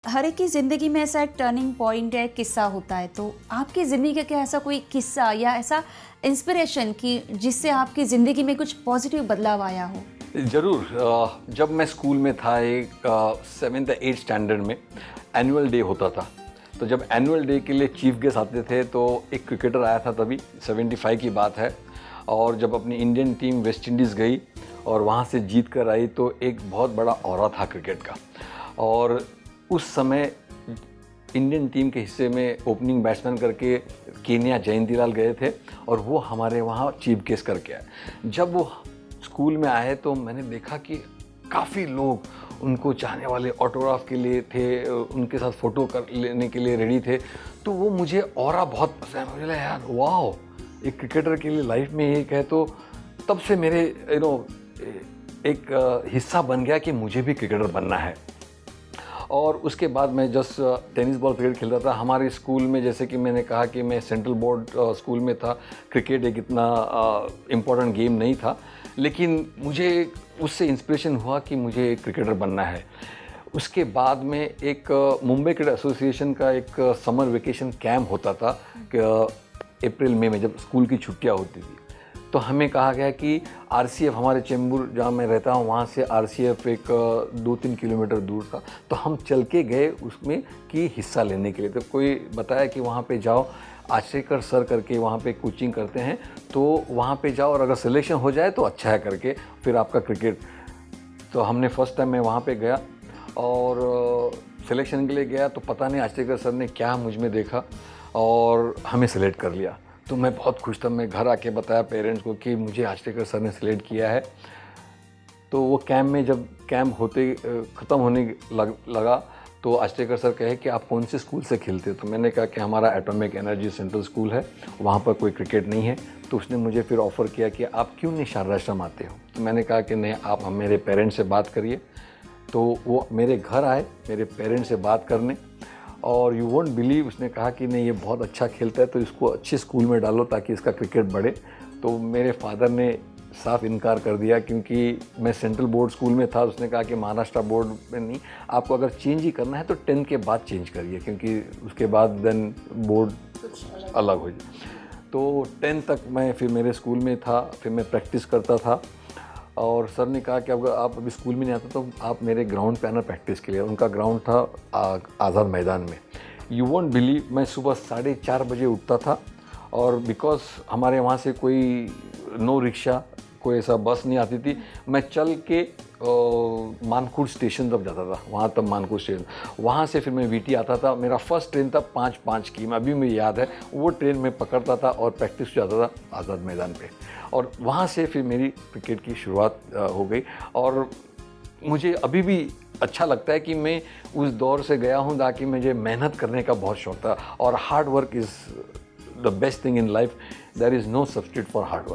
हर एक की ज़िंदगी में ऐसा एक टर्निंग पॉइंट या एक किस्सा होता है, तो आपकी ज़िंदगी का क्या ऐसा कोई किस्सा या ऐसा इंस्पिरेशन कि जिससे आपकी ज़िंदगी में कुछ पॉजिटिव बदलाव आया हो? ज़रूर। जब मैं स्कूल में था एक 7th या 8th स्टैंडर्ड में एनुअल डे होता था। तो जब एनुअल डे के लिए चीफ गेस्ट आते थे तो एक क्रिकेटर आया था तभी 75 की बात है। और जब अपनी इंडियन टीम वेस्ट इंडीज़ गई और वहाँ से जीत कर आई तो एक बहुत बड़ा ऑरा था क्रिकेट का। और उस समय इंडियन टीम के हिस्से में ओपनिंग बैट्समैन करके केन्या जयंतीलाल गए थे और वो हमारे वहाँ चीफ गेस्ट करके आए। जब वो स्कूल में आए तो मैंने देखा कि काफ़ी लोग उनको चाहने वाले ऑटोग्राफ के लिए थे, उनके साथ फ़ोटो कर लेने के लिए रेडी थे। तो वो मुझे ऑरा बहुत पसंद, मुझे लगा यार वाओ, एक क्रिकेटर के लिए लाइफ में एक है। तो तब से मेरे एक हिस्सा बन गया कि मुझे भी क्रिकेटर बनना है। और उसके बाद मैं जस्ट टेनिस बॉल क्रिकेट खेल रहा था हमारे स्कूल में। जैसे कि मैंने कहा कि मैं सेंट्रल बोर्ड स्कूल में था, क्रिकेट एक इतना इम्पोर्टेंट गेम नहीं था, लेकिन मुझे उससे इंस्पिरेशन हुआ कि मुझे एक क्रिकेटर बनना है। उसके बाद में एक मुंबई क्रिकेट एसोसिएशन का एक समर वेकेशन कैंप होता था अप्रैल मई में, जब स्कूल की छुट्टियां होती थी। तो हमें कहा गया कि आरसीएफ, हमारे चेंबूर जहाँ मैं रहता हूँ वहाँ से आरसीएफ एक 2-3 किलोमीटर दूर था। तो हम चल के गए उसमें कि हिस्सा लेने के लिए। तो कोई बताया कि वहाँ पे जाओ, आचरेकर सर करके वहाँ पे कोचिंग करते हैं, तो वहाँ पे जाओ और अगर सिलेक्शन हो जाए तो अच्छा है करके फिर आपका क्रिकेट। तो हमने फर्स्ट टाइम मैं वहाँ पे गया और सिलेक्शन के लिए गया। तो पता नहीं आचरेकर सर ने क्या मुझ में देखा और हमें सेलेक्ट कर लिया। तो मैं बहुत खुश था। मैं घर आके बताया पेरेंट्स को कि मुझे आचरेकर सर ने सेलेक्ट किया है। तो वो कैंप में जब कैंप होते ख़त्म होने लगा तो आचरेकर सर कहे कि आप कौन से स्कूल से खेलते हो। तो मैंने कहा कि हमारा एटॉमिक एनर्जी सेंट्रल स्कूल है, वहाँ पर कोई क्रिकेट नहीं है। तो उसने मुझे फिर ऑफ़र किया कि आप क्यों नहीं शारदाश्रम आते हो। तो मैंने कहा कि नहीं, आप मेरे पेरेंट्स से बात करिए। तो वो मेरे घर आए मेरे पेरेंट्स से बात करने, और यू वोंट बिलीव, उसने कहा कि नहीं ये बहुत अच्छा खेलता है तो इसको अच्छे स्कूल में डालो ताकि इसका क्रिकेट बढ़े। तो मेरे फादर ने साफ इनकार कर दिया क्योंकि मैं सेंट्रल बोर्ड स्कूल में था। उसने कहा कि महाराष्ट्र बोर्ड में नहीं, आपको अगर चेंज ही करना है तो 10th के बाद चेंज करिए, क्योंकि उसके बाद देन बोर्ड अलग हो जाए। तो 10th तक मैं फिर मेरे स्कूल में था, फिर मैं प्रैक्टिस करता था। और सर ने कहा कि अगर आप अभी स्कूल में नहीं आते तो आप मेरे ग्राउंड पे आना प्रैक्टिस के लिए। उनका ग्राउंड था आज़ाद मैदान में। यू वोंट बिलीव, मैं सुबह 4:30 बजे उठता था और बिकॉज हमारे वहाँ से कोई नो रिक्शा, कोई ऐसा बस नहीं आती थी, मैं चल के मानकुड़ स्टेशन तक जाता था। वहाँ तब मानकुड़ स्टेशन, वहाँ से फिर मैं वीटी आता था। मेरा फर्स्ट ट्रेन था 5:05 की, मैं अभी मुझे याद है। वो ट्रेन में पकड़ता था और प्रैक्टिस जाता था आज़ाद मैदान पे। और वहाँ से फिर मेरी क्रिकेट की शुरुआत हो गई। और मुझे अभी भी अच्छा लगता है कि मैं उस दौर से गया हूँ ताकि मुझे मेहनत करने का बहुत शौक था। और hard work is the best thing in life, there is no substitute for hard work.